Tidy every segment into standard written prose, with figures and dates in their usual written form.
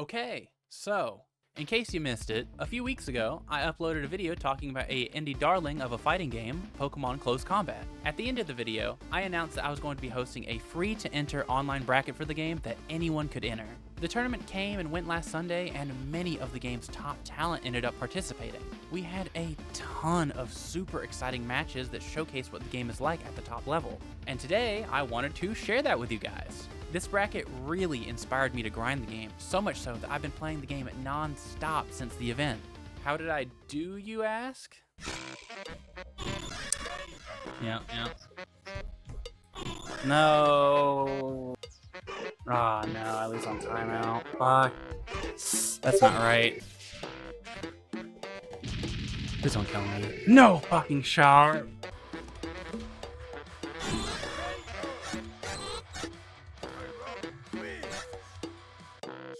Okay, so, in case you missed it, a few weeks ago, I uploaded a video talking about a indie darling of a fighting game, Pokemon Close Combat. At the end of the video, I announced that I was going to be hosting a free-to-enter online bracket for the game that anyone could enter. The tournament came and went last Sunday, and many of the game's top talent ended up participating. We had a ton of super exciting matches that showcase what the game is like at the top level. And today, I wanted to share that with you guys. This bracket really inspired me to grind the game, so much so that I've been playing the game non-stop since the event. How did I do, you ask? Yeah. No. Ah, no, I lose on timeout. Fuck. That's not right. Please don't kill me. No fucking shot.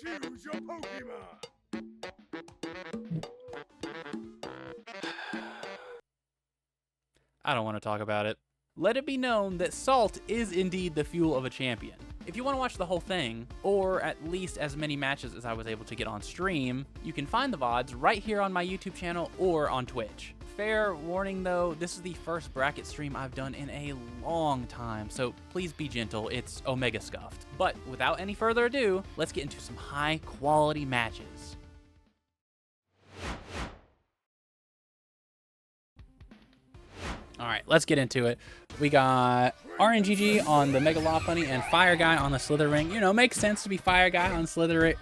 Choose your Pokemon. I don't want to talk about it. Let it be known that salt is indeed the fuel of a champion. If you want to watch the whole thing, or at least as many matches as I was able to get on stream, you can find the VODs right here on my YouTube channel or on Twitch. Fair warning though, this is the first bracket stream I've done in a long time, so please be gentle, it's Omega scuffed. But without any further ado, let's get into some high quality matches. Alright, let's get into it. We got RNGG on the Mega Lopunny and Fireguy on the Slither Wing. You know, makes sense to be Fireguy on Slither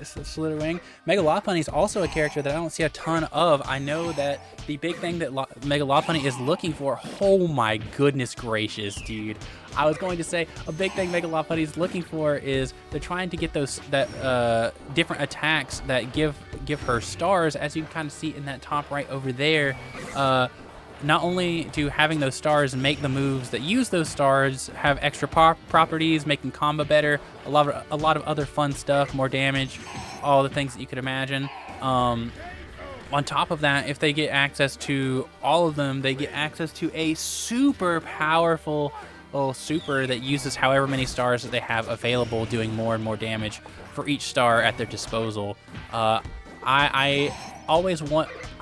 Wing. Mega Lopunny is also a character that I don't see a ton of. I know that the big thing that Mega Lopunny is looking for, oh my goodness gracious, dude. I was going to say a big thing Mega Lopunny is looking for is they're trying to get those different attacks that give her stars, as you can kind of see in that top right over there. Not only do having those stars make the moves that use those stars have extra properties, making combo better, a lot of other fun stuff, more damage, all the things that you could imagine. On top of that, if they get access to all of them, they get access to a super powerful little super that uses however many stars that they have available, doing more and more damage for each star at their disposal.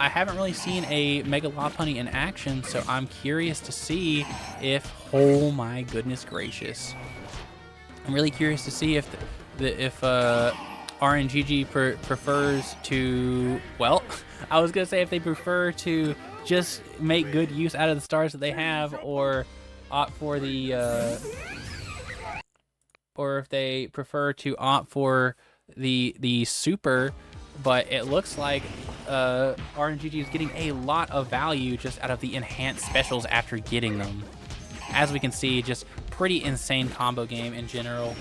I haven't really seen a Mega Lopunny in action, so I'm curious to see if, oh my goodness gracious. I'm really curious to see if RNGG prefers to, well, I was gonna say if they prefer to just make good use out of the stars that they have, or opt for the, or if they prefer to opt for the super. But it looks like RNGG is getting a lot of value just out of the enhanced specials after getting them. As we can see, just pretty insane combo game in general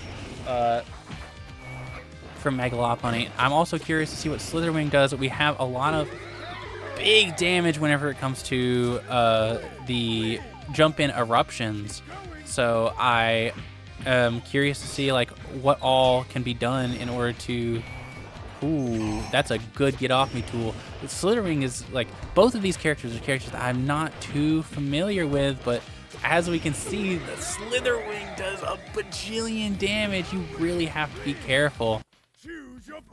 from Mega Lopunny. I'm also curious to see what Slither Wing does. We have a lot of big damage whenever it comes to the jump-in eruptions. So I am curious to see like what all can be done in order to... Ooh, that's a good get off me tool. The Slither Wing is like, both of these characters are characters that I'm not too familiar with, but as we can see, the Slither Wing does a bajillion damage. You really have to be careful.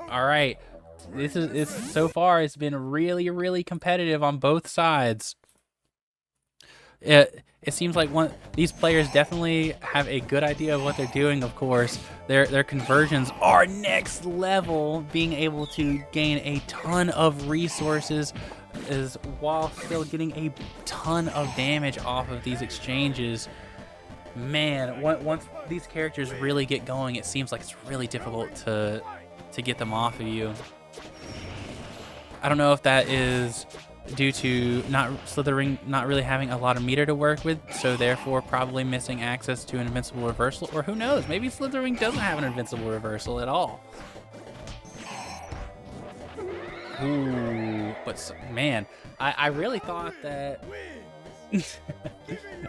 All right, this so far it's been really competitive on both sides. It seems like these players definitely have a good idea of what they're doing. Of course, their conversions are next level, being able to gain a ton of resources while still getting a ton of damage off of these exchanges. Man, once these characters really get going, it seems like it's really difficult to get them off of you. I don't know if that is due to Slither Wing not really having a lot of meter to work with, so therefore probably missing access to an invincible reversal, or who knows, maybe Slither Wing doesn't have an invincible reversal at all. Ooh, but man, I really thought that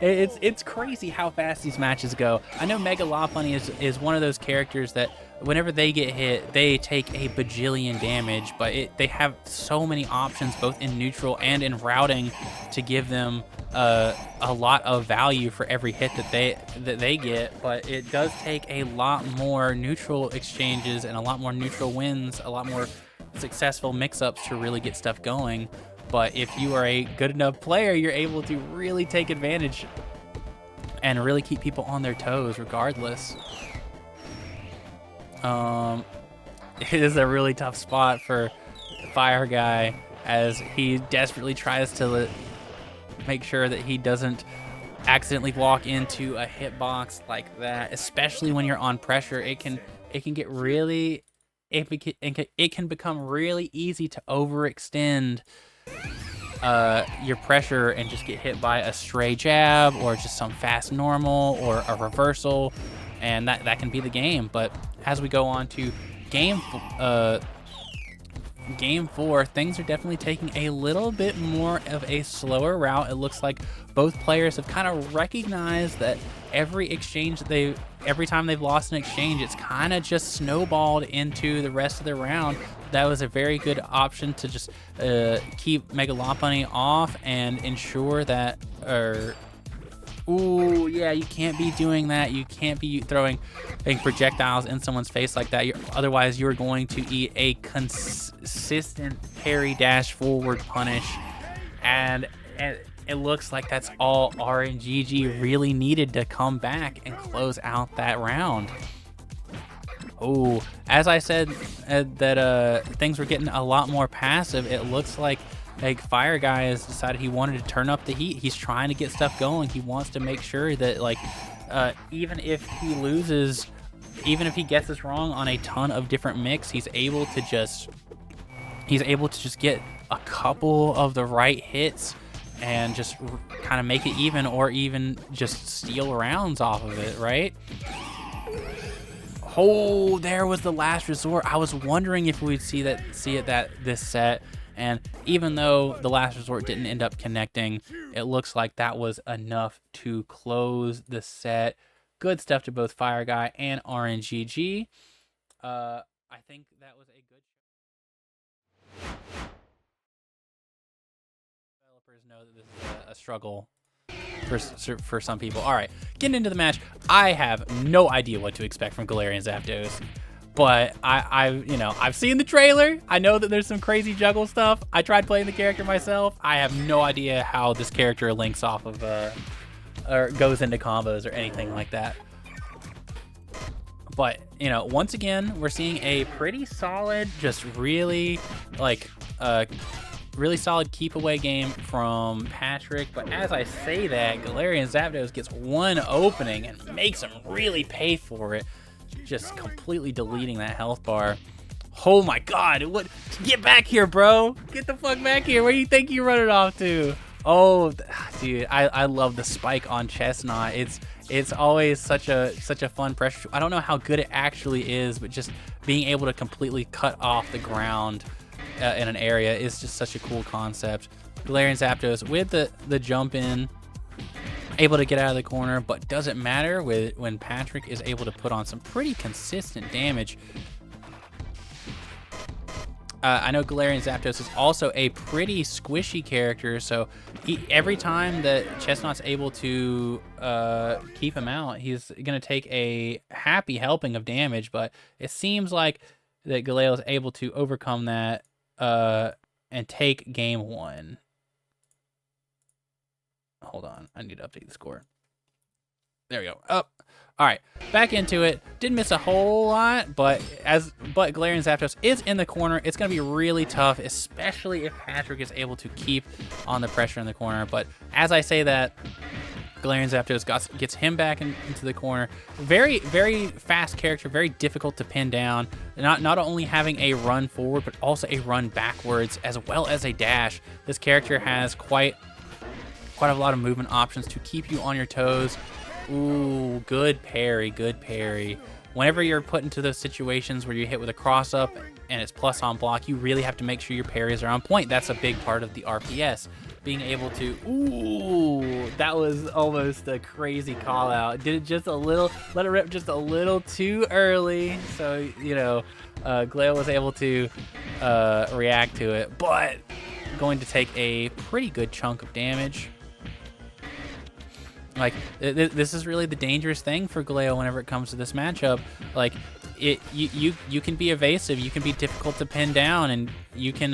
It's crazy how fast these matches go. I know Mega Lopunny is one of those characters that whenever they get hit, they take a bajillion damage, but they have so many options both in neutral and in routing to give them a lot of value for every hit that they get. But it does take a lot more neutral exchanges and a lot more neutral wins, a lot more successful mix-ups to really get stuff going. But if you are a good enough player, you're able to really take advantage and really keep people on their toes regardless. It is a really tough spot for Fireguy as he desperately tries to make sure that he doesn't accidentally walk into a hitbox like that, especially when you're on pressure. It can get really, it can become really easy to overextend your pressure and just get hit by a stray jab or just some fast normal or a reversal, and that can be the game. But as we go on to game 4, things are definitely taking a little bit more of a slower route. It looks like both players have kind of recognized that every time they've lost an exchange, it's kind of just snowballed into the rest of the round. That was a very good option to just keep Mega Lopunny off and ensure that, ooh, yeah, you can't be doing that. You can't be throwing projectiles in someone's face like that. Otherwise, you're going to eat a consistent parry dash forward punish. And it looks like that's all RNGG really needed to come back and close out that round. Oh, as I said, that things were getting a lot more passive. It looks like Fireguy has decided he wanted to turn up the heat. He's trying to get stuff going. He wants to make sure that even if he loses, even if he gets this wrong on a ton of different mix, he's able to just get a couple of the right hits and just kind of make it even, or even just steal rounds off of it, right? Oh, there was the last resort. I was wondering if we'd see it this set. And even though the last resort didn't end up connecting, it looks like that was enough to close the set. Good stuff to both Fireguy and RNGG. I think that was a good. Developers know that this is a struggle for some people. All right, getting into the match. I have no idea what to expect from Galarian Zapdos. But I've seen the trailer. I know that there's some crazy juggle stuff. I tried playing the character myself. I have no idea how this character links off of or goes into combos or anything like that. But once again, we're seeing a pretty solid, just really really solid keep away game from Patrick. But as I say that, Galarian Zapdos gets one opening and makes him really pay for it. Just completely deleting that health bar. Oh my god, what? Get back here, bro. Get the fuck back here. Where do you think you're running off to? Oh, dude, I love the spike on Chesnaught. It's always such a fun pressure. I don't know how good it actually is, but just being able to completely cut off the ground in an area is just such a cool concept. Galarian Zapdos with the jump in, able to get out of the corner, but doesn't matter when Patrick is able to put on some pretty consistent damage. I know Galarian Zapdos is also a pretty squishy character, so every time that Chesnaught's able to keep him out, he's going to take a happy helping of damage, but it seems like that Glail is able to overcome that and take game 1. Hold on, I need to update the score. There we go. Up. All right, back into it. Didn't miss a whole lot, but Galarian Zapdos is in the corner. It's going to be really tough, especially if Patrick is able to keep on the pressure in the corner. But as I say that, Galarian Zapdos gets him back into the corner. Very, very fast character, very difficult to pin down. Not only having a run forward, but also a run backwards, as well as a dash. This character has quite a lot of movement options to keep you on your toes. Ooh, good parry, good parry. Whenever you're put into those situations where you hit with a cross up and it's plus on block, you really have to make sure your parries are on point. That's a big part of the RPS. being able to, ooh, that was almost a crazy call out. Did it just a little, let it rip just a little too early. So, you know, Glail was able to react to it, but going to take a pretty good chunk of damage. Like, this is really the dangerous thing for Glail whenever it comes to this matchup. Like, you can be evasive, you can be difficult to pin down, and you can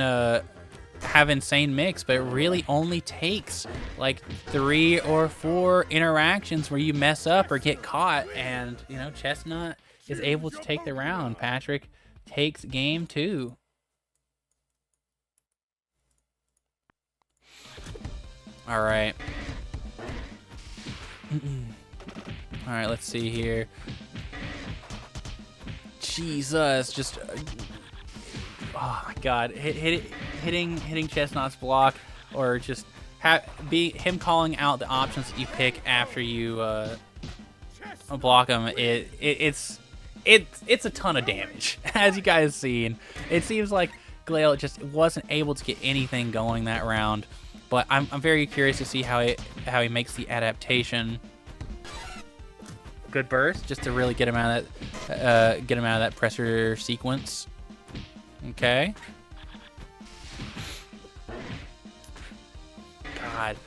have insane mix, but it really only takes like 3 or 4 interactions where you mess up or get caught, and you know, Chesnaught is able to take the round. Patrick takes game 2. All right. All right, let's see here. Jesus, just oh my God, hitting Chesnaught's block, or just him calling out the options that you pick after you block him. It's a ton of damage, as you guys seen. It seems like Glail just wasn't able to get anything going that round, but I'm very curious to see how he makes the adaptation. Good burst, just to really get him out of that pressure sequence. Okay. God,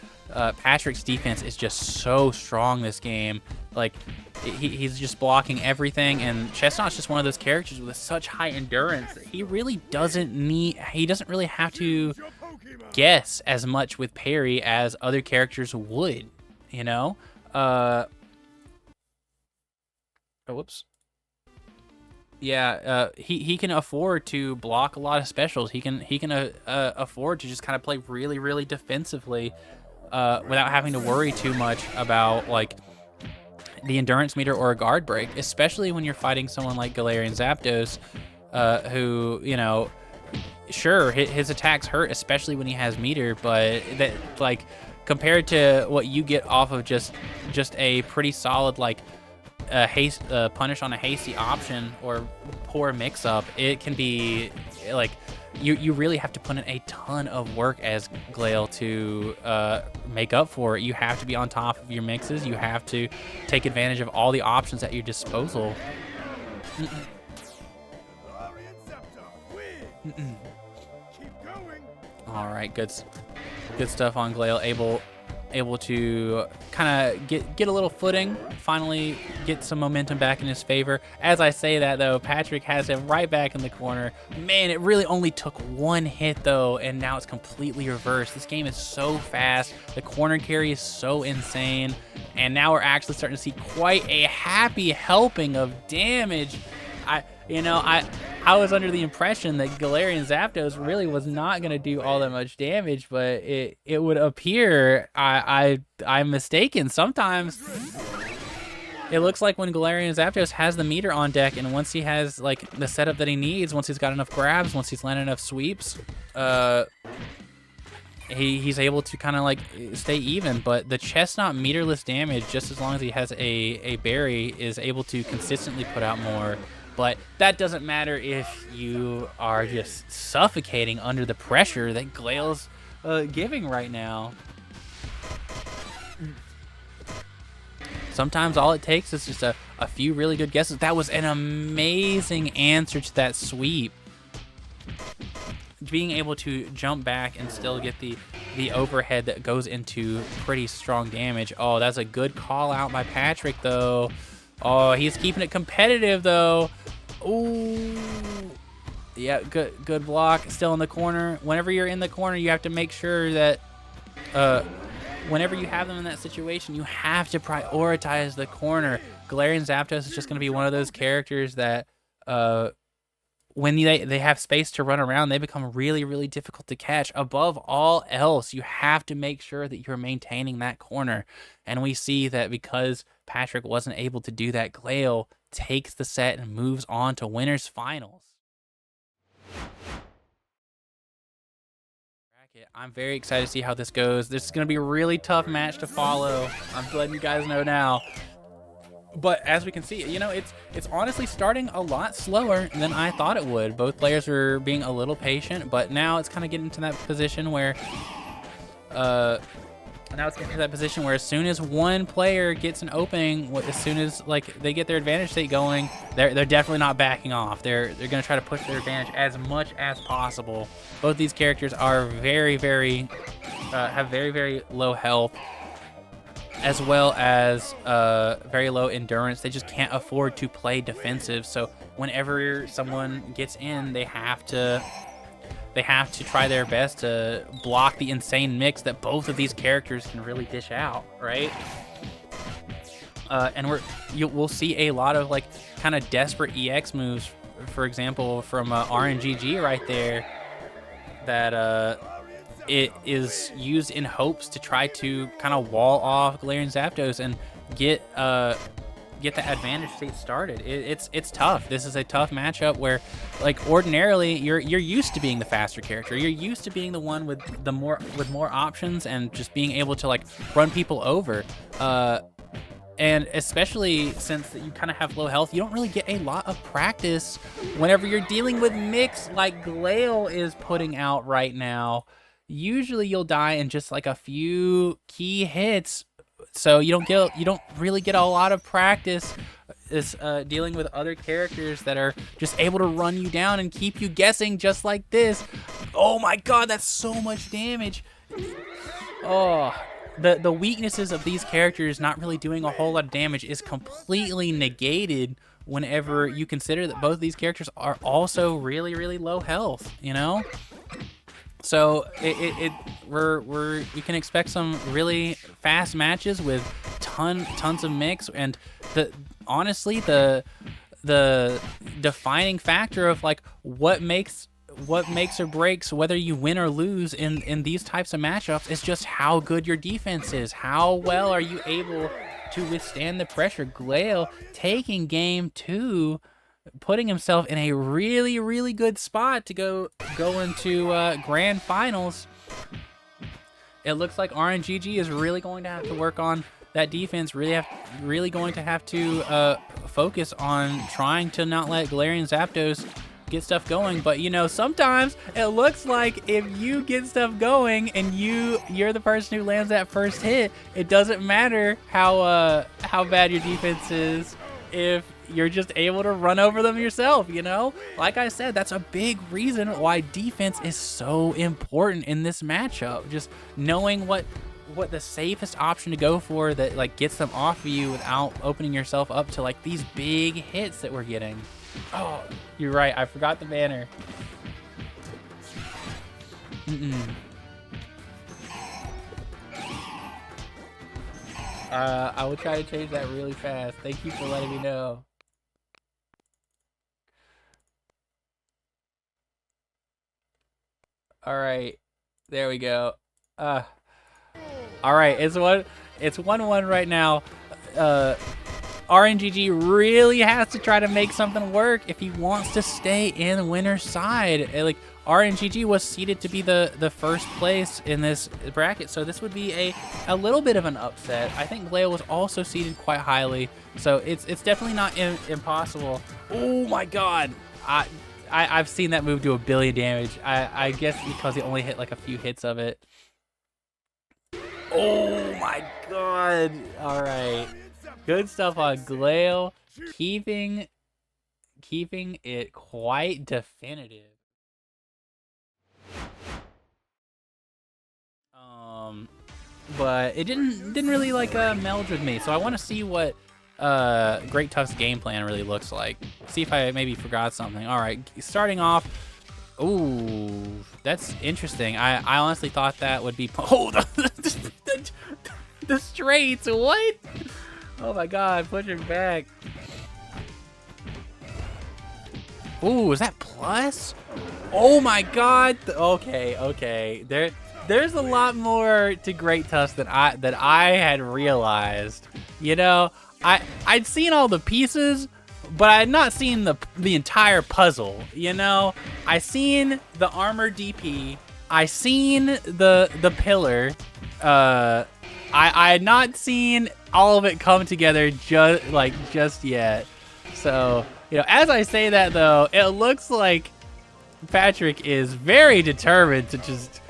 Patrick's defense is just so strong this game. Like, he's just blocking everything, and Chesnaught's just one of those characters with such high endurance that he really doesn't really have to guess as much with parry as other characters would, you know? Oh, whoops. Yeah, he can afford to block a lot of specials. He can afford to just kind of play really, really defensively without having to worry too much about like the endurance meter or a guard break, especially when you're fighting someone like Galarian Zapdos, who, you know, sure, his attacks hurt, especially when he has meter, but that, like, compared to what you get off of just a pretty solid like punish on a hasty option or poor mix-up, it can be like you really have to put in a ton of work as Glail to make up for it. You have to be on top of your mixes. You have to take advantage of all the options at your disposal. All right, good stuff on Glail. Able to kind of get a little footing, finally get some momentum back in his favor. As I say that, though, Patrick has him right back in the corner. Man, it really only took one hit, though, and now it's completely reversed. This game is so fast. The corner carry is so insane, and now we're actually starting to see quite a happy helping of damage. I was under the impression that Galarian Zapdos really was not going to do all that much damage, but it would appear I'm mistaken. Sometimes it looks like when Galarian Zapdos has the meter on deck, and once he has like the setup that he needs, once he's got enough grabs, once he's landed enough sweeps, he's able to kind of like stay even. But the Chesnaught meterless damage, just as long as he has a berry, is able to consistently put out more. But that doesn't matter if you are just suffocating under the pressure that Glail's giving right now. Sometimes all it takes is just a few really good guesses. That was an amazing answer to that sweep. Being able to jump back and still get the overhead that goes into pretty strong damage. Oh, that's a good call out by Patrick, though. Oh, he's keeping it competitive, though. Ooh. Yeah, good block. Still in the corner. Whenever you're in the corner, you have to make sure that whenever you have them in that situation, you have to prioritize the corner. Galarian Zapdos is just going to be one of those characters that when they have space to run around, they become really, really difficult to catch. Above all else, you have to make sure that you're maintaining that corner. And we see that because Patrick wasn't able to do that, Glail takes the set and moves on to winners finals. I'm very excited to see how this goes. This is going to be a really tough match to follow. I'm letting you guys know now. But as we can see, you know, it's honestly starting a lot slower than I thought it would. Both players are being a little patient, but now it's kind of getting to that position where now it's getting to that position where as soon as one player gets an opening, as soon as like they get their advantage state going, they're definitely not backing off. They're gonna try to push their advantage as much as possible. Both these characters are very have very low health, as well as very low endurance. They just can't afford to play defensive. So whenever someone gets in, they have to try their best to block the insane mix that both of these characters can really dish out, right? And we'll see a lot of like kind of desperate EX moves, for example, from RNGG right there, that it is used in hopes to try to kind of wall off Galarian Zapdos and get the advantage state started. It's tough. This is a tough matchup where, like, ordinarily you're used to being the faster character. You're used to being the one with more options and just being able to like run people over. And especially since you kind of have low health, you don't really get a lot of practice whenever you're dealing with mix like Glail is putting out right now. Usually you'll die in just like a few key hits. So you don't really get a lot of practice dealing with other characters that are just able to run you down and keep you guessing just like this. Oh my god, that's so much damage. Oh, the weaknesses of these characters not really doing a whole lot of damage is completely negated whenever you consider that both of these characters are also really low health, you know? So we can expect some really fast matches with tons of mix, and honestly the defining factor of like what makes or breaks whether you win or lose in these types of matchups is just how good your defense is. How well are you able to withstand the pressure? Glail taking game 2, putting himself in a really good spot to go into grand finals. It looks like RNGG is really going to have to work on that defense. Really going to have to focus on trying to not let Galarian Zapdos get stuff going. But you know, sometimes it looks like if you get stuff going and you're the person who lands that first hit, it doesn't matter how bad your defense is if you're just able to run over them yourself, you know? Like I said, that's a big reason why defense is so important in this matchup. Just knowing what the safest option to go for that like gets them off of you without opening yourself up to like these big hits that we're getting. Oh, you're right. I forgot the banner. I will try to change that really fast. Thank you for letting me know. All right, there we go. All right, it's 1-1 right now. RNGG really has to try to make something work if he wants to stay in the winner's side. Like, RNGG was seeded to be the first place in this bracket, so this would be a little bit of an upset. I think Glail was also seeded quite highly, so it's definitely not impossible. Oh my god, I've seen that move do a billion damage. I guess because he only hit like a few hits of it. Oh my god! All right, good stuff on Glail, keeping it quite definitive. But it didn't really like meld with me. So I want to see what Great Tusk's game plan really looks like. See if I maybe forgot something. All right, starting off. Ooh, that's interesting. I honestly thought that would be the straights. What? Oh my god, pushing back. Ooh, is that plus? Oh my god. Okay. There's a lot more to Great Tusk than I had realized. You know, I'd seen all the pieces, but I had not seen the entire puzzle. You know, I seen the armor DP, I seen the pillar. I had not seen all of it come together just yet. So, you know, as I say that though, it looks like Patrick is very determined to just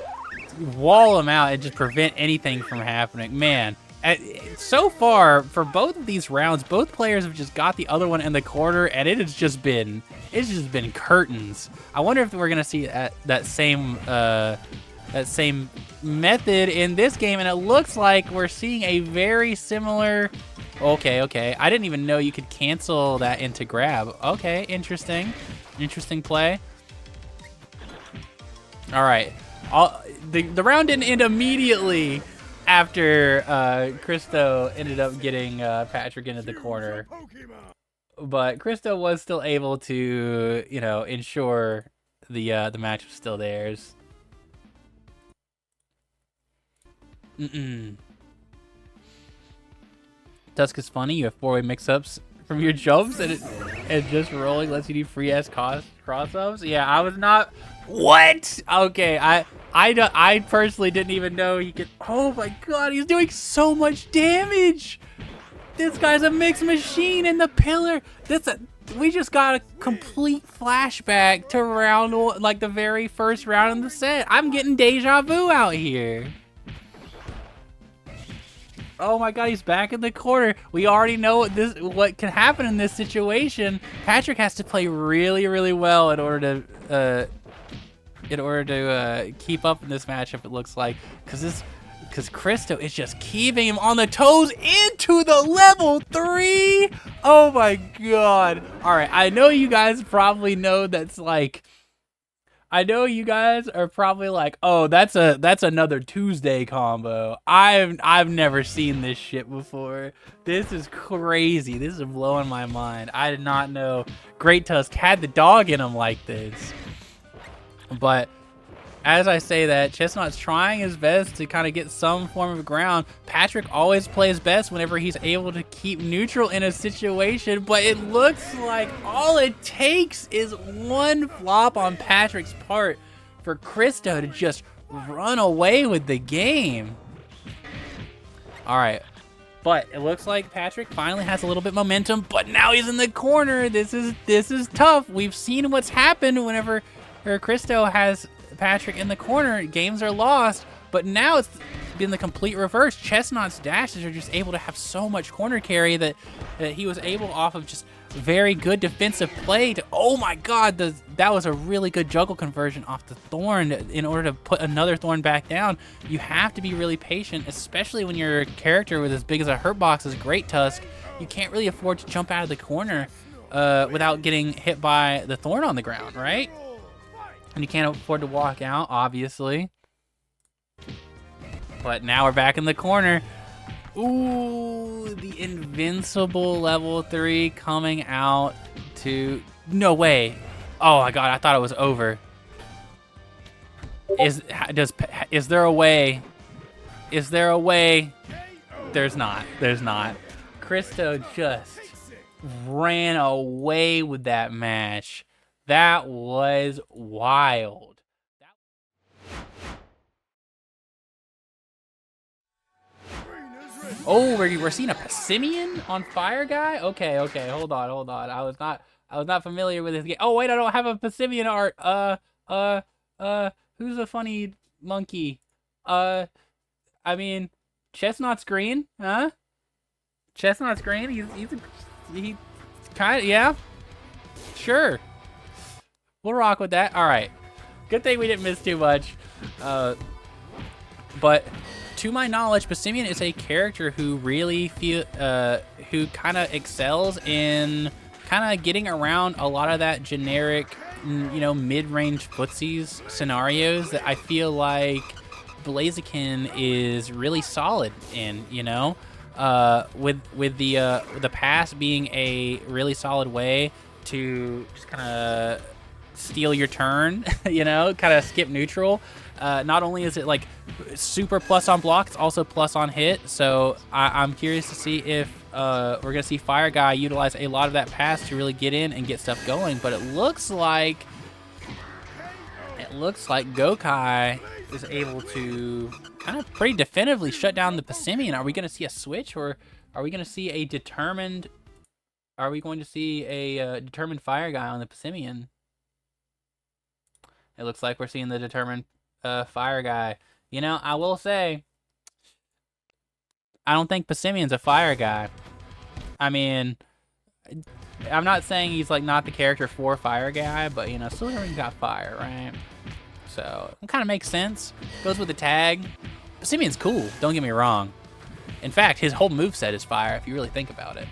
wall him out and just prevent anything from happening. Man, so far for both of these rounds, both players have just got the other one in the corner, and it's just been curtains. I wonder if we're gonna see that same method in this game, and it looks like we're seeing a very similar. Okay. I didn't even know you could cancel that into grab. Okay, interesting play. All right, the round didn't end immediately after Cristo ended up getting Patrick into the corner, but Cristo was still able to, you know, ensure the match was still theirs. Tusk is funny. You have 4-way mix-ups from your jumps, and just rolling lets you do free-ass cross-ups. Yeah, I was not... What? Okay, I personally didn't even know he could... Oh my god, he's doing so much damage! This guy's a mixed machine in the pillar! We just got a complete flashback to round one, like the very first round in the set. I'm getting deja vu out here. Oh my god, he's back in the corner. We already know what can happen in this situation. Patrick has to play really, really well in order to keep up in this matchup, it looks like. Because Cristo is just keeping him on the toes into the level 3. Oh my god. Alright, I know you guys probably know that's like... I know you guys are probably like, oh, that's another Tuesday combo. I've never seen this shit before. This is crazy. This is blowing my mind. I did not know Great Tusk had the dog in him like this. But as I say that, Chesnaught's trying his best to kind of get some form of ground. Patrick always plays best whenever he's able to keep neutral in a situation, but it looks like all it takes is one flop on Patrick's part for Cristo to just run away with the game. All right, but it looks like Patrick finally has a little bit of momentum, but now he's in the corner. This is tough. We've seen what's happened whenever Cristo has Patrick in the corner, games are lost, but now it's been the complete reverse. Chesnaught's dashes are just able to have so much corner carry that he was able, off of just very good defensive play, to, oh my god, that was a really good juggle conversion off the Thorn. In order to put another Thorn back down, you have to be really patient, especially when your character with as big as a hurt box as Great Tusk. You can't really afford to jump out of the corner without getting hit by the Thorn on the ground, right? And you can't afford to walk out, obviously. But now we're back in the corner. Ooh, the invincible level 3 coming out to... No way. Oh my god, I thought it was over. Is there a way? Is there a way? There's not. There's not. Cristo just ran away with that match. That was wild. Oh, we're seeing a Passimian on Fireguy? Okay, hold on. I was not familiar with this game. Oh wait, I don't have a Passimian art. Who's a funny monkey? I mean, Chesnaught's green, huh? Chesnaught's green. He kind of, yeah. Sure. We'll rock with that. All right. Good thing we didn't miss too much. But to my knowledge, Passimian is a character who really who kind of excels in kind of getting around a lot of that generic, you know, mid-range footsies scenarios that I feel like Blaziken is really solid in, you know, with the pass being a really solid way to just kind of steal your turn, you know, kind of skip neutral. Not only is it like super plus on block, it's also plus on hit. So I'm curious to see if we're gonna see Fireguy utilize a lot of that pass to really get in and get stuff going. But it looks like Gokai is able to kind of pretty definitively shut down the Passimian. Are we gonna see a switch, or are we gonna see a determined? Are we going to see a determined Fireguy on the Passimian? It looks like we're seeing the determined Fireguy. You know, I will say, I don't think Passimian's a fire guy. I mean, I'm not saying he's like not the character for Fire Guy, but you know, Slytherin got fire, right? So it kind of makes sense. Goes with the tag. Passimian's cool, don't get me wrong. In fact, his whole moveset is fire if you really think about it.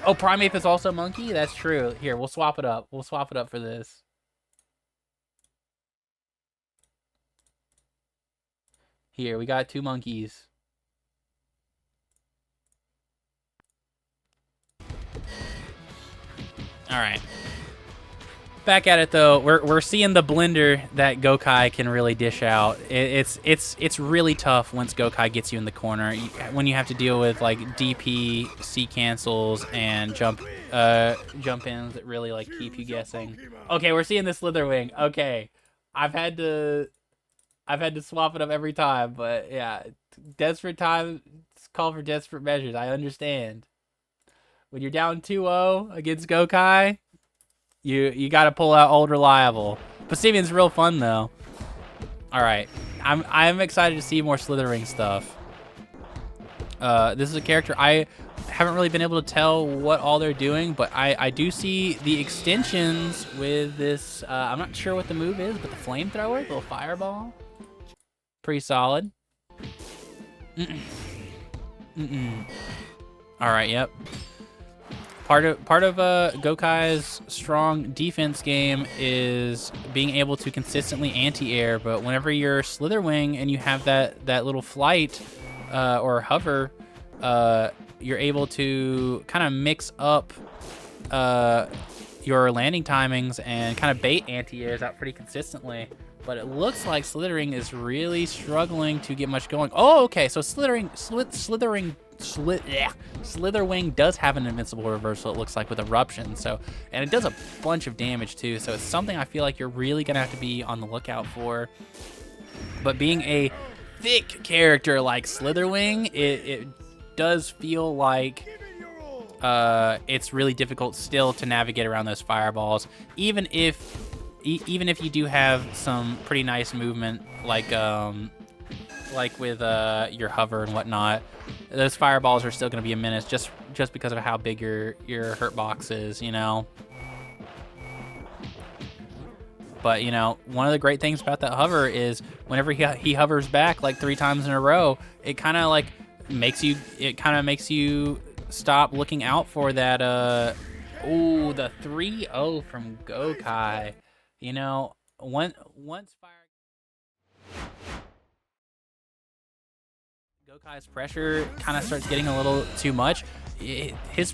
Oh, Primeape is also monkey? That's true. Here, we'll swap it up. We'll swap it up for this. Here, we got 2 monkeys. All right. Back at it though. We're seeing the blender that Gokai can really dish out. It's really tough once Gokai gets you in the corner. When you have to deal with like DP, C cancels, and jump ins that really like keep you guessing. Okay, we're seeing the Slitherwing. Okay, I've had to swap it up every time, but yeah, desperate times call for desperate measures. I understand. When you're down 2-0 against Gokai, you got to pull out Old Reliable. Passimian's real fun though. All right, I'm excited to see more Slithering stuff. This is a character I haven't really been able to tell what all they're doing, but I do see the extensions with this. I'm not sure what the move is, but the flamethrower, little fireball, pretty solid. All right, yep. Part of Gokai's strong defense game is being able to consistently anti-air, but whenever you're Slitherwing and you have that little flight or hover, you're able to kind of mix up your landing timings and kind of bait anti-airs out pretty consistently. But it looks like Slithering is really struggling to get much going. Oh, okay, so Slitherwing does have an invincible reversal, it looks like, with Eruption. So, and it does a bunch of damage too. So it's something I feel like you're really gonna have to be on the lookout for. But being a thick character like Slitherwing, it does feel like it's really difficult still to navigate around those fireballs, even if you do have some pretty nice movement, like with your hover and whatnot. Those fireballs are still going to be a menace just because of how big your hurt box is, you know. But you know, one of the great things about that hover is whenever he hovers back like 3 times in a row, it kind of like makes you stop looking out for that. Ooh, the 3-0 from Gokai. You know, once Gokai's pressure kind of starts getting a little too much, his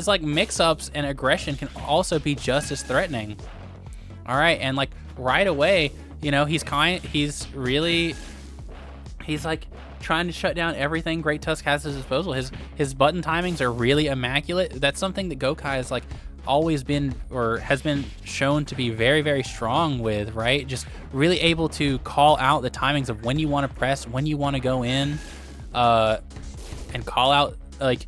like mix-ups and aggression can also be just as threatening. All right, and like right away, you know, he's like trying to shut down everything Great Tusk has at his disposal. His button timings are really immaculate. That's something that Gokai is like always been, or has been shown to be very, very strong with, right? Just really able to call out the timings of when you want to press, when you want to go in, and call out like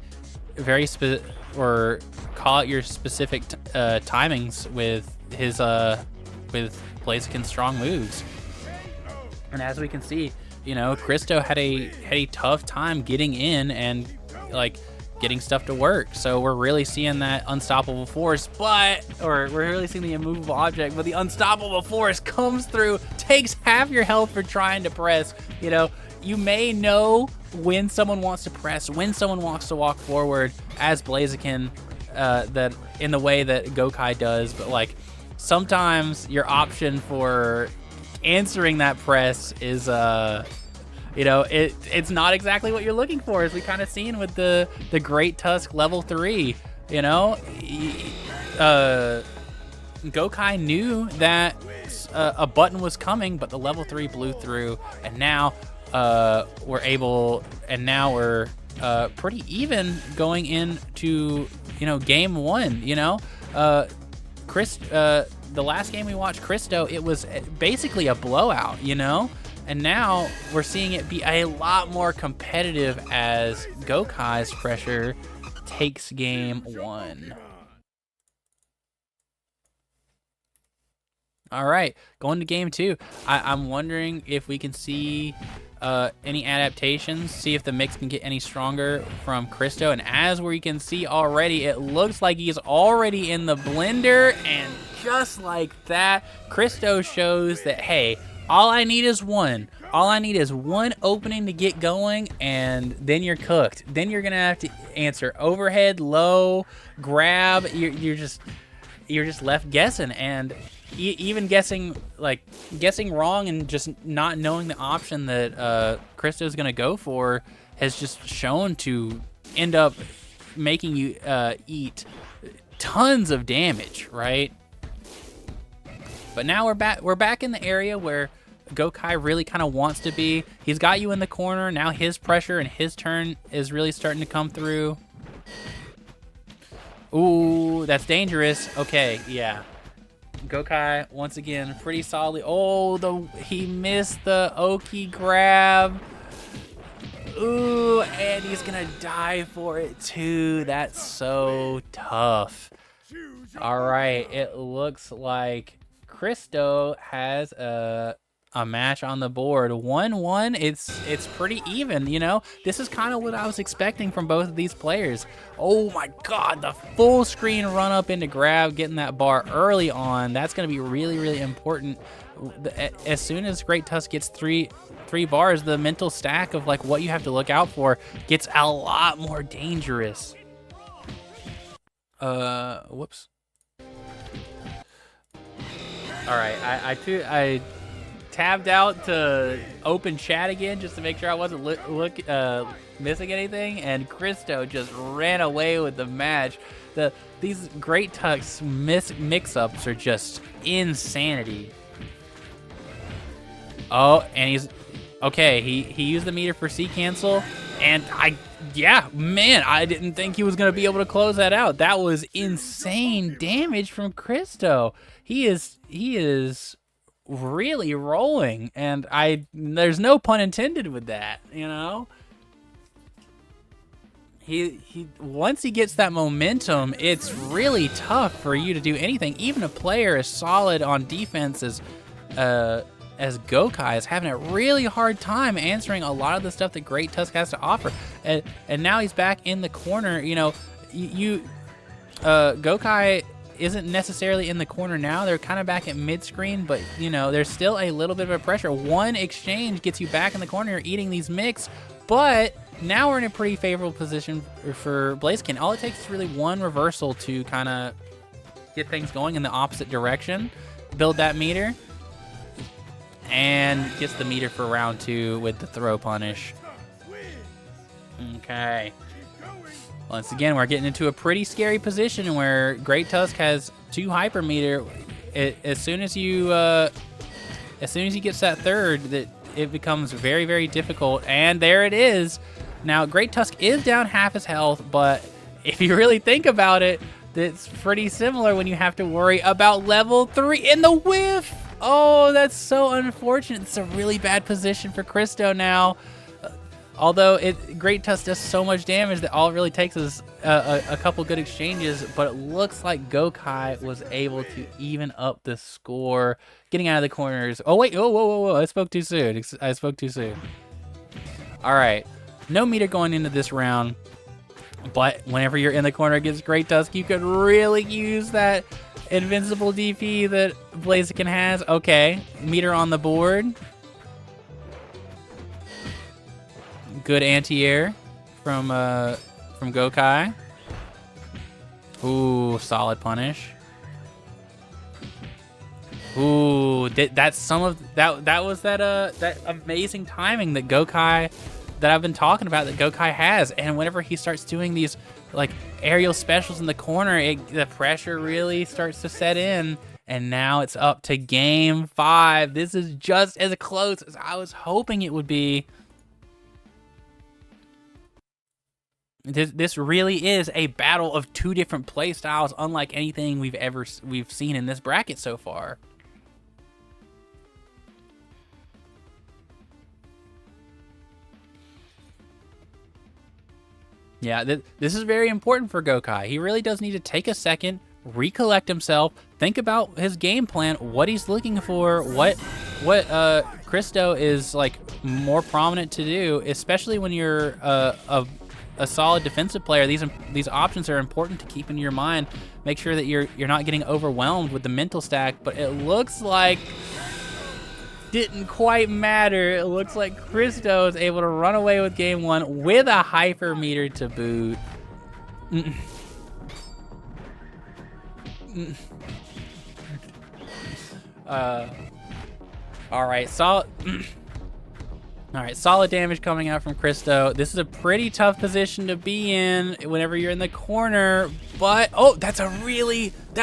call out your specific timings with his with Blaziken's strong moves. And as we can see, you know, Cristo had a tough time getting in and like getting stuff to work. So we're really seeing that unstoppable force, we're really seeing the immovable object, but the unstoppable force comes through, takes half your health for trying to press. You know, you may know when someone wants to press, when someone wants to walk forward as Blaziken, that in the way that Gokai does, but like sometimes your option for answering that press is you know, it's not exactly what you're looking for, as we kind of seen with the Great Tusk level 3. You know, Gokai knew that a button was coming, but the level 3 blew through, and now we're pretty even going into, you know, game 1. You know, the last game we watched, Cristo, it was basically a blowout, you know. And now we're seeing it be a lot more competitive as Gokai's pressure takes game 1. All right, going to game 2. I'm wondering if we can see any adaptations, see if the mix can get any stronger from Cristo. And as we can see already, it looks like he's already in the blender. And just like that, Cristo shows that, hey, all I need is one. All I need is one opening to get going, and then you're cooked. Then you're gonna have to answer overhead, low, grab. You're just left guessing, and even guessing wrong and just not knowing the option that Cristo's gonna go for has just shown to end up making you eat tons of damage, right? But now we're back in the area where Gokai really kind of wants to be. He's got you in the corner. Now his pressure and his turn is really starting to come through. Ooh, that's dangerous. Okay, yeah. Gokai, once again, pretty solidly. Oh, he missed the Oki grab. Ooh, and he's going to die for it too. That's so tough. All right, it looks like Cristo has a match on the board. 1-1. It's pretty even, you know. This is kind of what I was expecting from both of these players. Oh my god, the full screen run up into grab, getting that bar early on. That's going to be really, really important. As soon as Great Tusk gets three bars, the mental stack of like what you have to look out for gets a lot more dangerous. Whoops. All right, I tabbed out to open chat again just to make sure I wasn't missing anything, and Cristo just ran away with the match. These Great Tusk mix-ups are just insanity. Oh, and he's okay. He used the meter for C cancel, and yeah, man, I didn't think he was gonna be able to close that out. That was insane damage from Cristo. He is really rolling, and there's no pun intended with that, you know. He once he gets that momentum, it's really tough for you to do anything. Even a player as solid on defense as Gokai is having a really hard time answering a lot of the stuff that Great Tusk has to offer. And now he's back in the corner. You know, Gokai isn't necessarily in the corner now. They're kind of back at mid-screen, but, you know, there's still a little bit of a pressure. One exchange gets you back in the corner. You're eating these mix, but now we're in a pretty favorable position for Blaziken. All it takes is really one reversal to kind of get things going in the opposite direction, build that meter, and gets the meter for round 2 with the throw punish. Okay. Once again, we're getting into a pretty scary position where Great Tusk has 2 hyper meter. As soon as he gets that third, it becomes very, very difficult. And there it is. Now, Great Tusk is down half his health, but if you really think about it, it's pretty similar when you have to worry about level 3 in the whiff. Oh, that's so unfortunate. It's a really bad position for Cristo now. Although Great Tusk does so much damage that all it really takes is a couple good exchanges, but it looks like Gokai was able to even up the score, getting out of the corners. Oh, wait. Oh, whoa. I spoke too soon. All right. No meter going into this round, but whenever you're in the corner against Great Tusk, you could really use that invincible DP that Blaziken has. Okay. Meter on the board. Good anti-air from Gokai. Ooh, solid punish. Ooh, that's some of that. That was that amazing timing that Gokai, that I've been talking about, that Gokai has. And whenever he starts doing these like aerial specials in the corner, the pressure really starts to set in. And now it's up to game 5. This is just as close as I was hoping it would be. This really is a battle of 2 different play styles, unlike anything we've seen in this bracket so far. Yeah, this is very important for Gokai. He really does need to take a second, recollect himself, think about his game plan, what he's looking for, what Cristo is like more prominent to do, especially when you're a solid defensive player. These options are important to keep in your mind. Make sure that you're not getting overwhelmed with the mental stack. But it looks like didn't quite matter. It looks like Cristo is able to run away with game one with a hyper meter to boot. All right, solid. All right, solid damage coming out from Cristo. This is a pretty tough position to be in whenever you're in the corner. But oh, that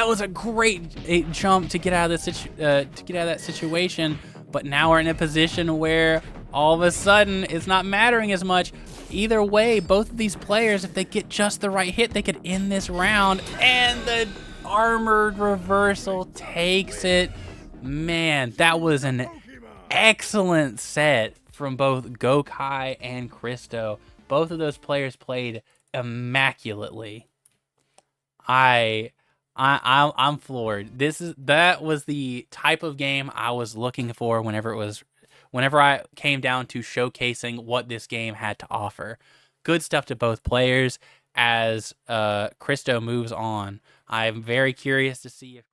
was a great jump to get out of that situation. But now we're in a position where all of a sudden it's not mattering as much. Either way, both of these players, if they get just the right hit, they could end this round. And the armored reversal takes it. Man, that was an excellent set from both Gokai and Cristo. Both of those players played immaculately. I'm floored. That was the type of game I was looking for whenever I came down to showcasing what this game had to offer. Good stuff to both players as Cristo moves on. I'm very curious to see if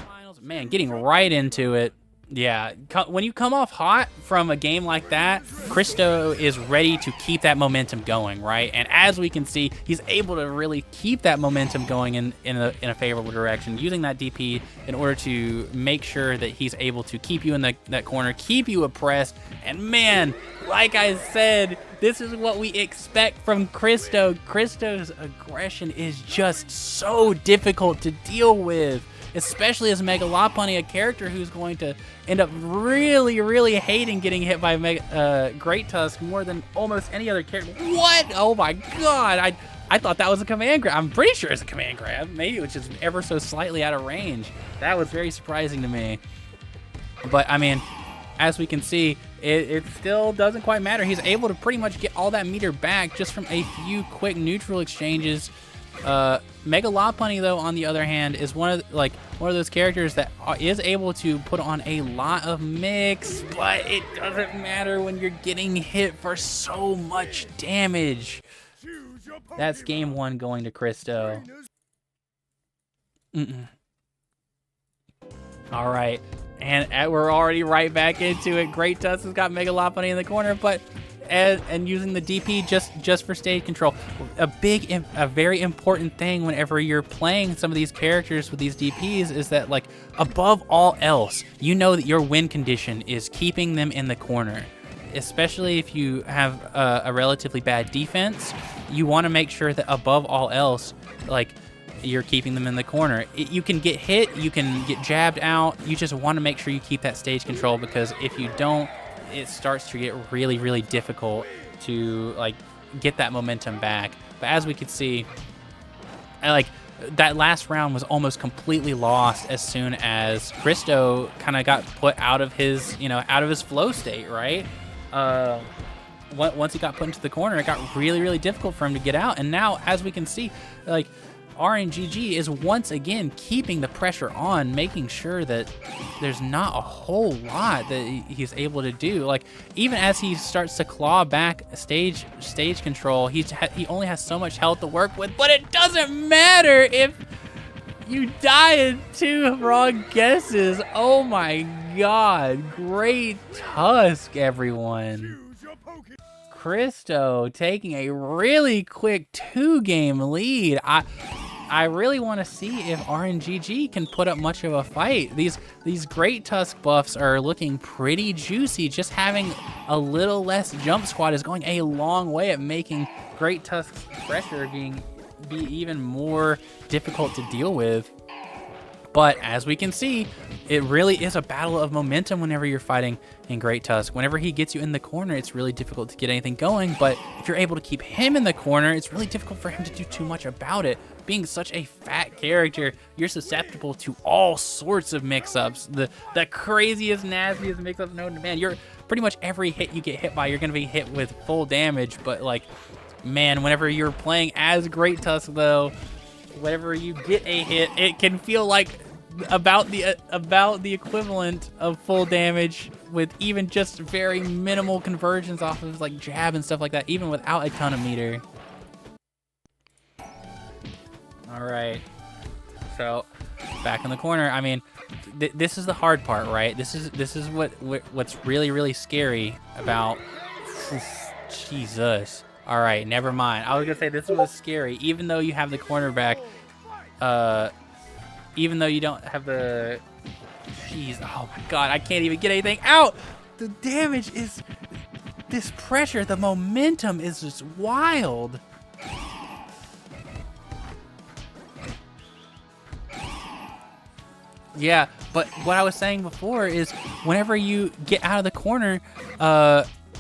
Finals, man, getting right into it. Yeah, when you come off hot from a game like that, Cristo is ready to keep that momentum going, right? And as we can see, he's able to really keep that momentum going in a favorable direction, using that DP in order to make sure that he's able to keep you in that corner, keep you oppressed. And man, like I said, this is what we expect from Cristo. Cristo's aggression is just so difficult to deal with, especially as Mega Lopunny, a character who's going to end up really, really hating getting hit by Great Tusk more than almost any other character. What? Oh my god! I thought that was a command grab. I'm pretty sure it's a command grab. Maybe it was just ever so slightly out of range. That was very surprising to me. But I mean, as we can see, it still doesn't quite matter. He's able to pretty much get all that meter back just from a few quick neutral exchanges. Mega Lopunny, though, on the other hand, is one of those characters that is able to put on a lot of mix, but it doesn't matter when you're getting hit for so much damage. That's game one going to Cristo. All right, and we're already right back into it. Great Tusk has got Mega Lopunny in the corner, but and using the DP just for stage control. A very important thing whenever you're playing some of these characters with these DPs is that, like, above all else, you know that your win condition is keeping them in the corner. Especially if you have a relatively bad defense, you want to make sure that above all else, like, you're keeping them in the corner. You can get hit, you can get jabbed out. You just want to make sure you keep that stage control, because if you don't, it starts to get really, really difficult to, like, get that momentum back. But as we could see, that last round was almost completely lost as soon as Cristo kind of got put out of his flow state, right? Once he got put into the corner, it got really, really difficult for him to get out. And now, as we can see, like, RNGG is once again keeping the pressure on, making sure that there's not a whole lot that he's able to do. Like, even as he starts to claw back stage control, he only has so much health to work with. But it doesn't matter if you die in 2 wrong guesses. Oh my god, Great Tusk, everyone. Cristo taking a really quick 2-game lead. I really want to see if RNGG can put up much of a fight. These Great Tusk buffs are looking pretty juicy. Just having a little less jump squad is going a long way at making Great Tusk's pressure be even more difficult to deal with. But as we can see, it really is a battle of momentum whenever you're fighting in Great Tusk. Whenever he gets you in the corner, it's really difficult to get anything going. But if you're able to keep him in the corner, it's really difficult for him to do too much about it. Being such a fat character, you're susceptible to all sorts of mix-ups. The craziest, nastiest mix-ups known to man. You're pretty much every hit you get hit by, you're going to be hit with full damage. But, like, Man, whenever you're playing as Great Tusk, though, whenever you get a hit, it can feel like about the equivalent of full damage with even just very minimal conversions off of like jab and stuff like that, even without a ton of meter. All right, so back in the corner. I mean, this is the hard part, right? This is what's really scary about. Jesus. All right, never mind. I was gonna say this was scary, even though you have the cornerback. Even though you don't have the. Jeez. Oh my God, I can't even get anything out. The damage is. This pressure, the momentum is just wild. Yeah, but what I was saying before is whenever you get out of the corner,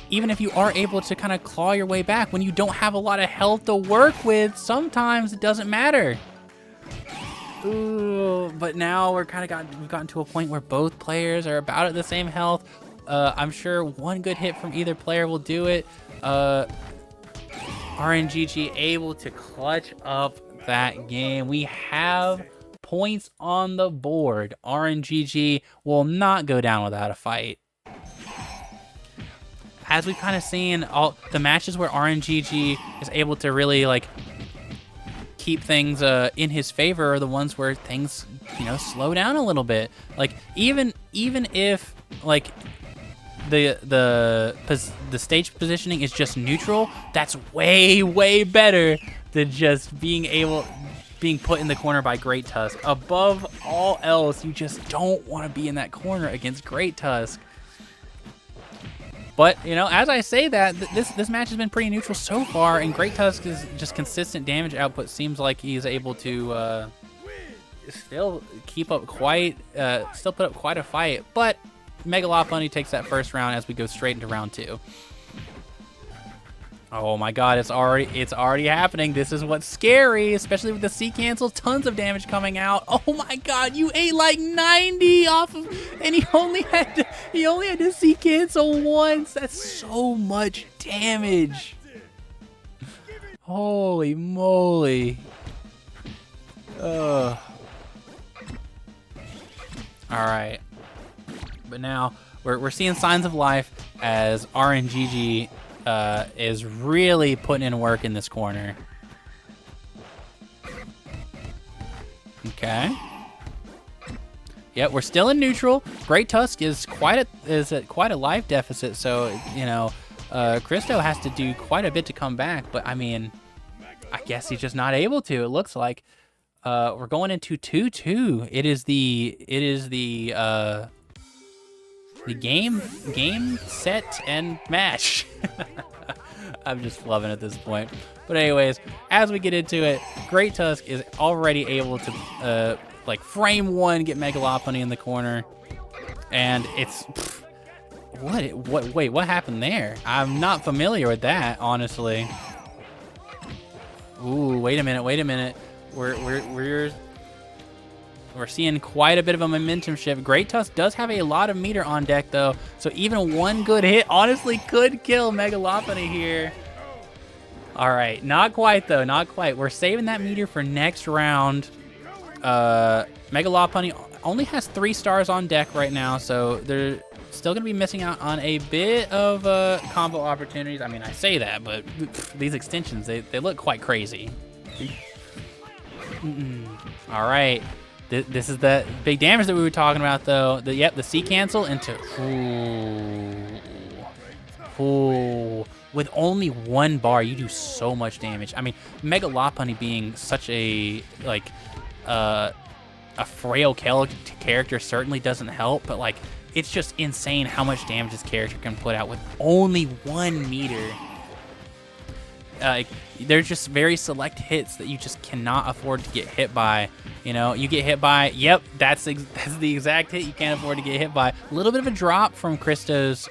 even if you are able to kind of claw your way back, when you don't have a lot of health to work with, sometimes it doesn't matter. Ooh, but now we've gotten to a point where both players are about at the same health. I'm sure one good hit from either player will do it. RNGG able to clutch up that game. We have points on the board. RNGG will not go down without a fight. As we've kind of seen, all the matches where RNGG is able to really like keep things in his favor are the ones where things, you know, slow down a little bit. Like even if like the stage positioning is just neutral, that's way better than just being put in the corner by Great Tusk. Above all else, you just don't want to be in that corner against Great Tusk. But, you know, as I say that, this match has been pretty neutral so far, and Great Tusk is just consistent damage output. Seems like he's able to still put up quite a fight. But Mega Lopunny takes that first round as we go straight into round 2. Oh my God, it's already happening. This is what's scary, especially with the C cancel. Tons of damage coming out. Oh my God, you ate like 90 off of, and he only had to C cancel once. That's so much damage. Holy moly. All right, but now we're seeing signs of life as RNGG is really putting in work in this corner. Okay. Yeah, we're still in neutral. Great Tusk is at quite a life deficit, so you know, Cristo has to do quite a bit to come back. But I mean, I guess he's just not able to. It looks like we're going into 2-2. It is the game, set, and match. I'm just loving it at this point. But anyways, as we get into it, Great Tusk is already able to like frame one, get Mega Lopunny in the corner, and it's wait, what happened there? I'm not familiar with that, honestly. Ooh, wait a minute. We're seeing quite a bit of a momentum shift. Great Tusk does have a lot of meter on deck, though, so even one good hit honestly could kill Mega Lopunny here. All right, not quite, though. Not quite. We're saving that meter for next round. Mega Lopunny only has 3 stars on deck right now, so they're still going to be missing out on a bit of combo opportunities. I mean, I say that, but these extensions, they look quite crazy. All right. This is the big damage that we were talking about, though. The C cancel into. Ooh. With only 1 bar, you do so much damage. I mean, Mega Lopunny being such a frail character certainly doesn't help, but like it's just insane how much damage this character can put out with only 1 meter. There's just very select hits that you just cannot afford to get hit by. You know, you get hit by, yep, that's the exact hit you can't afford to get hit by. A little bit of a drop from Cristo's,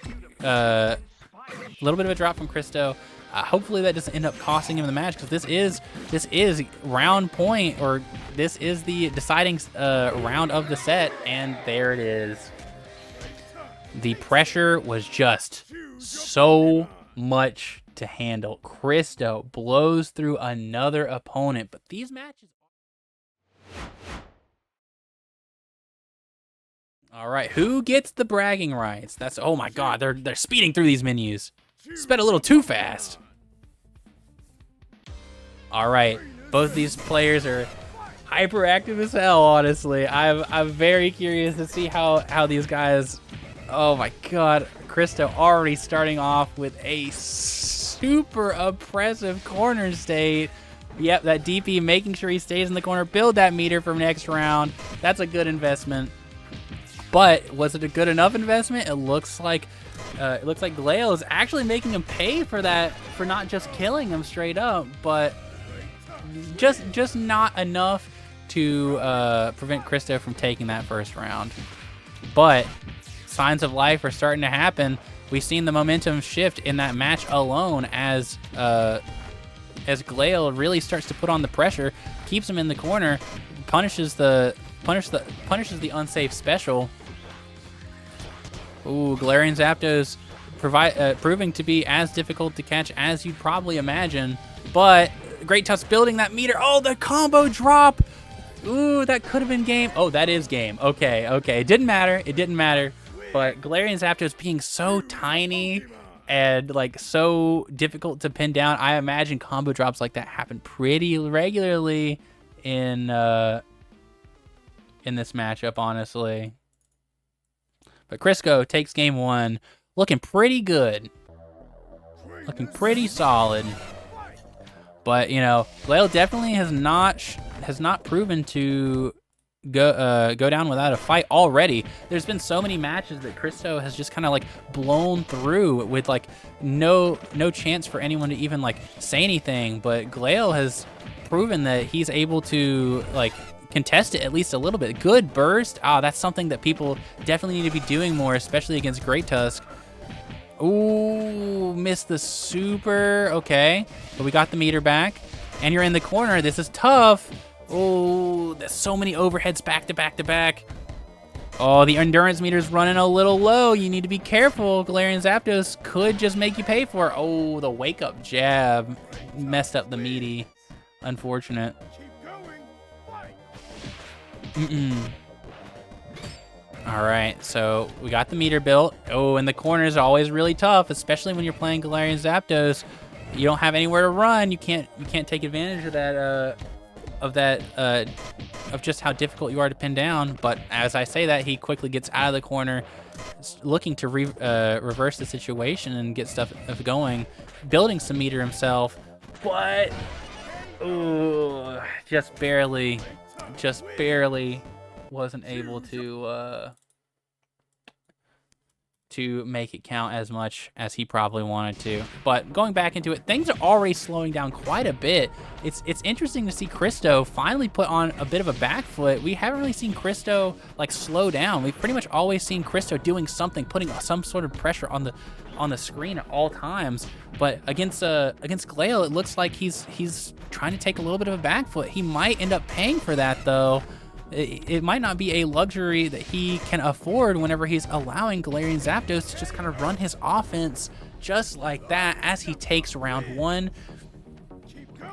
hopefully that doesn't end up costing him the match, because this is round point, or this is the deciding round of the set, and there it is. The pressure was just so much to handle. Cristo blows through another opponent, but these matches... All right, who gets the bragging rights? That's, oh my God, they're speeding through these menus. Sped a little too fast. All right, both these players are hyperactive as hell, honestly. I'm very curious to see how these guys... Oh my God, Cristo already starting off with a super oppressive corner state. Yep, that DP making sure he stays in the corner. Build that meter for next round. That's a good investment. But was it a good enough investment? It looks like Glail is actually making him pay for that, for not just killing him straight up, but just not enough to prevent Cristo from taking that first round. But signs of life are starting to happen. We've seen the momentum shift in that match alone as Glail really starts to put on the pressure, keeps him in the corner, punishes the unsafe special. Ooh, Galarian Zapdos proving to be as difficult to catch as you'd probably imagine. But Great Tusk building that meter. Oh, the combo drop. Ooh, that could have been game. Oh, that is game. Okay. It didn't matter. But Galarian Zapdos being so tiny and like so difficult to pin down, I imagine combo drops like that happen pretty regularly in this matchup, honestly. But Cristo takes game one, looking pretty good, looking pretty solid. But you know, Glail definitely has not proven to go down without a fight already. There's been so many matches that Cristo has just kind of like blown through with like no chance for anyone to even like say anything. But Glail has proven that he's able to like contest it at least a little bit. Good burst. That's something that people definitely need to be doing more, especially against Great Tusk. Ooh, missed the super. Okay, but we got the meter back, and you're in the corner. This is tough. Oh, there's so many overheads back to back to back. Oh, the endurance meter's running a little low. You need to be careful. Galarian Zapdos could just make you pay for it. Oh, the wake up jab messed up the meaty. Unfortunate. All right, so we got the meter built. Oh, and the corners are always really tough, especially when you're playing Galarian Zapdos. You don't have anywhere to run. You can't take advantage of that of just how difficult you are to pin down. But as I say that, he quickly gets out of the corner, looking to reverse the situation and get stuff going, building some meter himself. But ooh, just barely wasn't able to make it count as much as he probably wanted to. But going back into it, things are already slowing down quite a bit. It's interesting to see Cristo finally put on a bit of a back foot. We haven't really seen Cristo like slow down. We've pretty much always seen Cristo doing something, putting some sort of pressure on the screen at all times. But against Glail, it looks like he's trying to take a little bit of a back foot. He might end up paying for that though. It might not be a luxury that he can afford whenever he's allowing Galarian Zapdos to just kind of run his offense just like that as he takes round one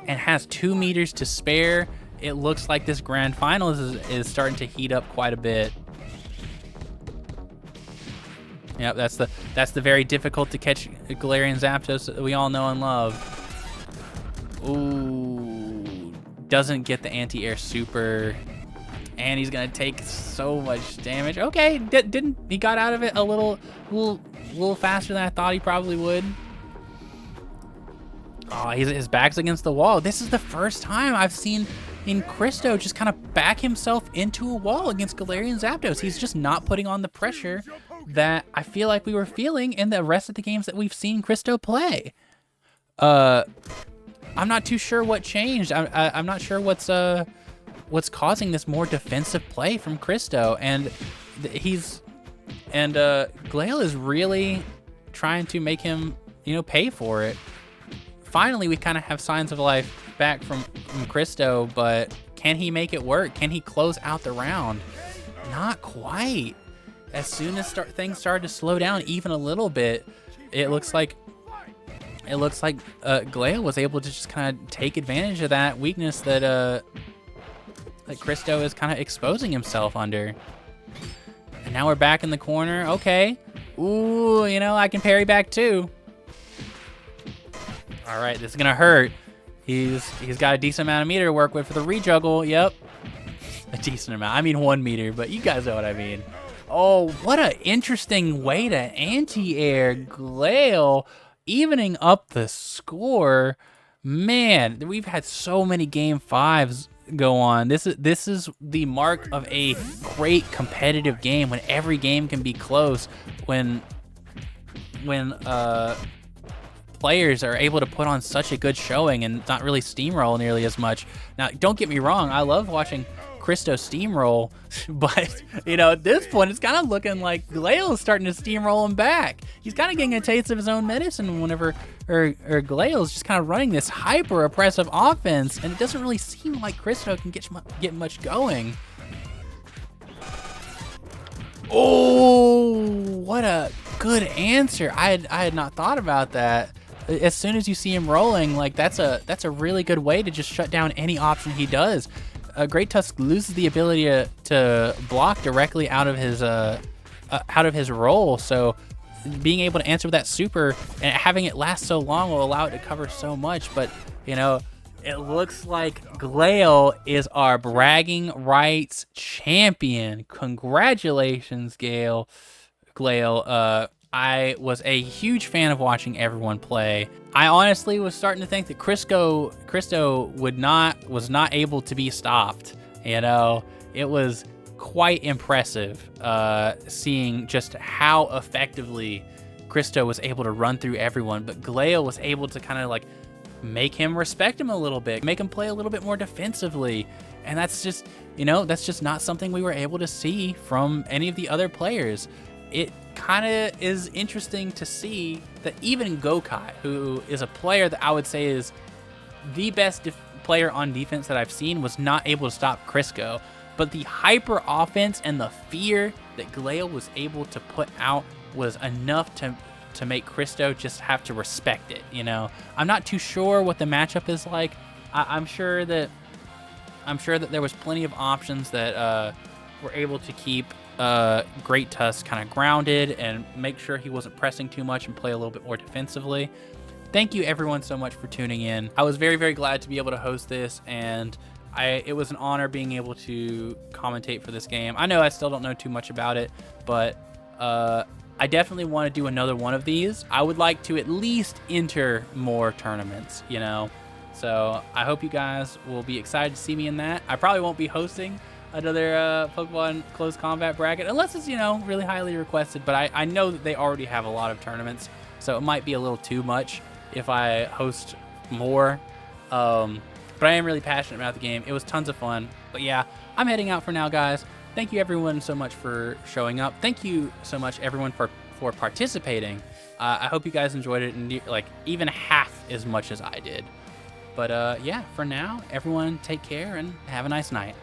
and has 2 meters to spare. It looks like this grand finals is starting to heat up quite a bit. Yep, that's the very difficult to catch Galarian Zapdos that we all know and love. Ooh, doesn't get the anti-air super. And he's gonna take so much damage. Okay, he got out of it a little faster than I thought he probably would. Oh, his back's against the wall. This is the first time I've seen Cristo just kind of back himself into a wall against Galarian Zapdos. He's just not putting on the pressure that I feel like we were feeling in the rest of the games that we've seen Cristo play. I'm not too sure what changed. I'm not sure what's causing this more defensive play from Cristo, and Glail is really trying to make him, pay for it. Finally, we kind of have signs of life back from Cristo, but can he make it work? Can he close out the round? Not quite. As soon as things started to slow down even a little bit, it looks like it looks like Glail was able to just kind of take advantage of that weakness that Cristo is kind of exposing himself under. And now we're back in the corner. Okay. Ooh, you know, I can parry back too. All right, this is gonna hurt. He's got a decent amount of meter to work with for the rejuggle. Yep, a decent amount. I mean 1 meter, but you guys know what I mean. Oh, what an interesting way to anti-air Glail, evening up the score. Man, we've had so many game 5s go on. This is the mark of a great competitive game, when every game can be close, when players are able to put on such a good showing and not really steamroll nearly as much. Now, don't get me wrong, I love watching Cristo steamroll, but you know, at this point it's kind of looking like Glail is starting to steamroll him back. He's kind of getting a taste of his own medicine whenever Glail is just kind of running this hyper oppressive offense, and it doesn't really seem like Cristo can get much going. Oh, what a good answer. I had not thought about that. As soon as you see him rolling, like that's a really good way to just shut down any option he does. Great Tusk loses the ability to block directly out of his roll, so being able to answer with that super and having it last so long will allow it to cover so much. But you know, it looks like Glail is our bragging rights champion. Congratulations, Glail. I was a huge fan of watching everyone play. I honestly was starting to think that Cristo was not able to be stopped. You know, it was quite impressive seeing just how effectively Cristo was able to run through everyone, but Glail was able to kind of like make him respect him a little bit, make him play a little bit more defensively. And that's just, you know, that's just not something we were able to see from any of the other players. It kind of is interesting to see that even Gokai, who is a player that I would say is the best player on defense that I've seen, was not able to stop Cristo. But the hyper offense and the fear that Glail was able to put out was enough to make Cristo just have to respect it. You know, I'm not too sure what the matchup is like. I'm sure that there was plenty of options that were able to keep Great Tusk kind of grounded and make sure he wasn't pressing too much and play a little bit more defensively. Thank you everyone so much for tuning in. I was very, very glad to be able to host this, and it was an honor being able to commentate for this game. I know I still don't know too much about it, but I definitely want to do another one of these. I would like to at least enter more tournaments, you know? So I hope you guys will be excited to see me in that. I probably won't be hosting another Pokemon Close Combat bracket, unless it's, you know, really highly requested, but I know that they already have a lot of tournaments, so it might be a little too much if I host more. But I am really passionate about the game. It was tons of fun. But yeah, I'm heading out for now, guys. Thank you everyone so much for showing up. Thank you so much everyone for participating. I hope you guys enjoyed it, and like even half as much as I did. But yeah, for now, everyone take care and have a nice night.